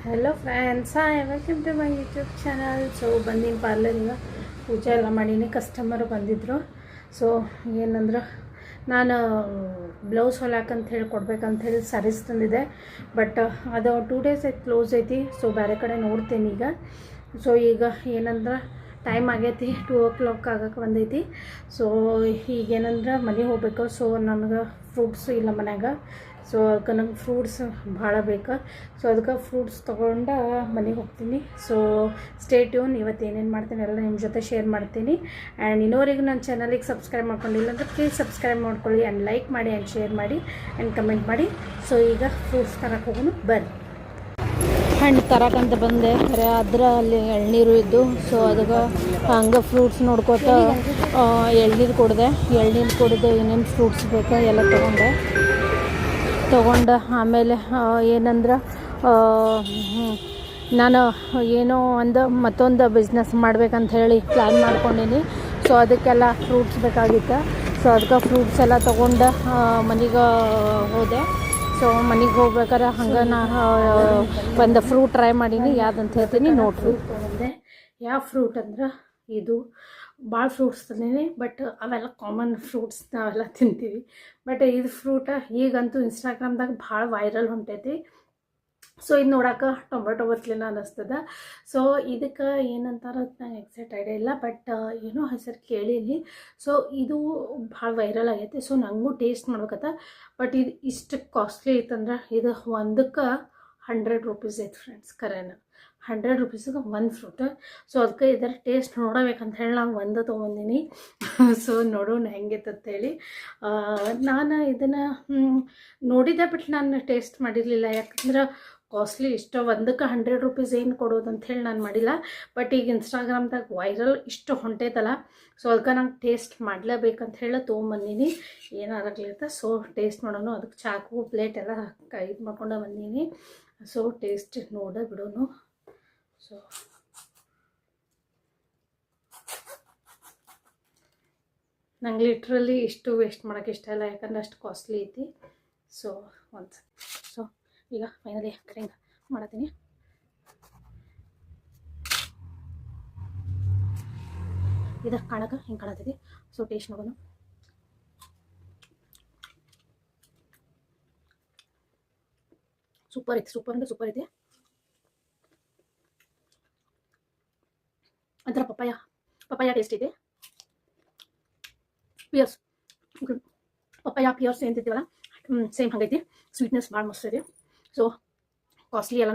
Hello friends, hi welcome to my YouTube channel. So ಬಂದಿನ ಪಾರ್ಲರಿಗೆ ಪೂಜೆ ಎಲ್ಲ ಮಾಡೀನಿ. ಕಸ್ಟಮರು ಬಂದಿದ್ದರು. ಸೊ ಏನಂದ್ರೆ ನಾನು ಬ್ಲೌಸ್ ಹೊಲ್ಯಾಕಂತ ಹೇಳಿ ಕೊಡ್ಬೇಕಂತ ಸ್ಯಾರೀಸ್ ತಂದಿದ್ದೆ. ಬಟ್ ಅದು 2 ಡೇಸ್ ಆಯ್ತು ಕ್ಲೋಸ್ ಐತಿ. ಸೊ ಬೇರೆ ಕಡೆ ನೋಡ್ತೀನಿ ಈಗ. ಸೊ ಈಗ ಏನಂದ್ರೆ ಟೈಮ್ ಆಗೈತಿ, 2 o'clock ಆಗಕ್ಕೆ ಬಂದೈತಿ. ಸೊ ಈಗೇನಂದ್ರೆ ಮನೆಗೆ ಹೋಗ್ಬೇಕು. ಸೊ ನನಗೆ ಫ್ರೂಟ್ಸ್ ಇಲ್ಲ ಮನ್ಯಾಗ. ಸೊ ಅದಕ್ಕೆ ನಂಗೆ ಫ್ರೂಟ್ಸ್ ಭಾಳ ಬೇಕು. ಸೊ ಅದಕ್ಕೆ ಫ್ರೂಟ್ಸ್ ತೊಗೊಂಡು ಮನೆಗೆ ಹೋಗ್ತೀನಿ. So stay tune. ಇವತ್ತು ಏನೇನು ಮಾಡ್ತೀನಿ ಎಲ್ಲ ನಿಮ್ಮ ಜೊತೆ ಶೇರ್ ಮಾಡ್ತೀನಿ. ಆ್ಯಂಡ್ ಇನ್ನೋರಿಗೆ ನನ್ನ ಚಾನಲಿಗೆ ಸಬ್ಸ್ಕ್ರೈಬ್ ಮಾಡ್ಕೊಂಡಿಲ್ಲ ಅಂದರೆ ಪ್ಲೀಸ್ ಸಬ್ಸ್ಕ್ರೈಬ್ ಮಾಡ್ಕೊಳ್ಳಿ, ಆ್ಯಂಡ್ ಲೈಕ್ ಮಾಡಿ, ಆ್ಯಂಡ್ ಶೇರ್ ಮಾಡಿ, ಆ್ಯಂಡ್ ಕಮೆಂಟ್ ಮಾಡಿ. ಸೊ ಈಗ ಫ್ರೂಟ್ಸ್ ತರಕ್ಕೆ ಹೋಗೋಣ ಬರ್ರಿ. ಹಣ್ಣು ತರಕಂತ ಬಂದೆ, ಖರೆ ಅದ್ರ ಅಲ್ಲಿ ಎಳ್ನೀರು ಇದ್ದು. ಸೊ ಅದಕ್ಕೆ ಹಂಗೆ ಫ್ರೂಟ್ಸ್ ನೋಡ್ಕೋತ ಎಳ್ನೀರು ಕುಡಿದು ಏನೇನು ಫ್ರೂಟ್ಸ್ ಬೇಕು ಎಲ್ಲ ತೊಗೊಂಡು ಆಮೇಲೆ ಏನಂದ್ರೆ ನಾನು ಏನೋ ಮತ್ತೊಂದು ಬಿಸ್ನೆಸ್ ಮಾಡ್ಬೇಕಂತ ಹೇಳಿ ಪ್ಲ್ಯಾನ್ ಮಾಡ್ಕೊಂಡೀನಿ. ಸೊ ಅದಕ್ಕೆಲ್ಲ ಫ್ರೂಟ್ಸ್ ಬೇಕಾಗಿತ್ತು. ಸೊ ಅದಕ್ಕೆ ಫ್ರೂಟ್ಸ್ ಎಲ್ಲ ತೊಗೊಂಡು ಮನೆಗೆ ಹೋದೆ. ಸೊ ಮನೆಗೆ ಹೋಗ್ಬೇಕಾರೆ ಹಂಗೆ ನಾ ಒಂದು ಫ್ರೂಟ್ ಟ್ರೈ ಮಾಡೀನಿ. ಯಾವುದಂತ ಹೇಳ್ತೀನಿ ನೋಡ್ರಿ. ತೊಗೊಂಡೆ. ಯಾವ ಫ್ರೂಟ್ ಅಂದ್ರೆ ಇದು ಭಾಳ ಫ್ರೂಟ್ಸ್ ತಂದೀನಿ. ಬಟ್ ಅವೆಲ್ಲ ಕಾಮನ್ ಫ್ರೂಟ್ಸ್, ನಾವೆಲ್ಲ ತಿಂತೀವಿ. ಬಟ್ ಇದು ಫ್ರೂಟ ಈಗಂತೂ ಇನ್ಸ್ಟಾಗ್ರಾಮ್ದಾಗ ಭಾಳ ವೈರಲ್ ಹೊಂಟೈತಿ. ಸೊ ಇದು ನೋಡೋಕೆ ಟೊಮೆಟೊ ಬತ್ಲಿನ ಅನ್ನಿಸ್ತದ. ಸೊ ಇದಕ್ಕೆ ಏನಂತಾರ ನಂಗೆ ಎಕ್ಸಾಕ್ಟ್ ಐಡಿಯಾ ಇಲ್ಲ. ಬಟ್ ಏನೋ ಹೆಸರು ಕೇಳೀನಿ. ಸೊ ಇದು ಭಾಳ ವೈರಲ್ ಆಗೈತಿ. ಸೊ ನನಗೂ ಟೇಸ್ಟ್ ಮಾಡ್ಬೇಕತ್ತ. ಬಟ್ ಇದು ಇಷ್ಟು ಕಾಸ್ಟ್ಲಿ ಐತಂದ್ರೆ ಇದು ಒಂದಕ್ಕೆ 100 ರೂಪೀಸ್ ಐತೆ ಫ್ರೆಂಡ್ಸ್. ಕರೆನ 100 ರೂಪೀಸಿಗೆ ಒಂದು ಫ್ರೂಟ್. ಸೊ ಅದಕ್ಕೆ ಇದರ ಟೇಸ್ಟ್ ನೋಡಬೇಕಂತ ಹೇಳಿ ನಾನು ಒಂದು ತೊಗೊಂಡಿನಿ. ಸೊ ನೋಡೋಣ ಹೆಂಗೈತಂತೇಳಿ. ನಾನು ಇದನ್ನು ನೋಡಿದ್ದೆ, ಬಟ್ ನಾನು ಟೇಸ್ಟ್ ಮಾಡಿರಲಿಲ್ಲ. ಯಾಕಂದ್ರೆ ಕಾಸ್ಟ್ಲಿ ಇಷ್ಟು ಒಂದಕ್ಕೆ 100 ರೂಪೀಸ್ ಏನು ಕೊಡೋದಂಥೇಳಿ ನಾನು ಮಾಡಿಲ್ಲ. ಬಟ್ ಈಗ ಇನ್ಸ್ಟಾಗ್ರಾಮ್ದಾಗ ವೈರಲ್ ಇಷ್ಟು ಹೊಂಟೈತಲ್ಲ. ಸೊ ಅದಕ್ಕೆ ನಂಗೆ ಟೇಸ್ಟ್ ಮಾಡಲೇಬೇಕಂತ ಹೇಳಿ ತೊಗೊಂಬಂದೀನಿ. ಏನಾಗಲಿತ್ತ. ಸೊ ಟೇಸ್ಟ್ ಮಾಡೋಣ. ಅದಕ್ಕೆ ಚಾಕು ಪ್ಲೇಟ್ ಎಲ್ಲ ಇದು ಮಾಡ್ಕೊಂಡು ಬಂದೀನಿ. ಸೊ ಟೇಸ್ಟ್ ನೋಡೇ ಬಿಡೋನು. ಸೊ ನಂಗೆ ಲಿಟ್ರಲಿ ಇಷ್ಟು ವೇಸ್ಟ್ ಮಾಡೋಕ್ಕೆ ಇಷ್ಟ ಇಲ್ಲ, ಯಾಕಂದ್ರೆ ಅಷ್ಟು ಕಾಸ್ಟ್ಲಿ ಐತಿ. ಸೊ ಸೊ ಈಗ ಫೈನಲಿ ಕಟಿಂಗ್ ಮಾಡತ್ತೀನಿ. ಇದು ಕಾಣಕ್ಕೆ ಹಿಂಗೆ ಕಾಣತೈತಿ. ಸೊ ಟೇಸ್ಟ್ ನೋಡೋಣ. ಸೂಪರ್ ಐತಿ, ಸೂಪರ್ ಅಂದರೆ ಸೂಪರ್ ಐತಿ. ಒಂಥರ ಪಪ್ಪಾಯ ಟೇಸ್ಟ್ ಇದೆ. ಪಿಯರ್ಸ್ ಪಪ್ಪಾಯ ಪಿಯರ್ಸ್ ಏನು ತಿಂತೀವಲ್ಲ ಸೇಮ್ ಹಂಗೈತಿ. ಸ್ವೀಟ್ನೆಸ್ ಭಾಳ ಮಸ್ತ್ ಇದೆ. ಸೊ ಕಾಸ್ಟ್ಲಿ ಎಲ್ಲ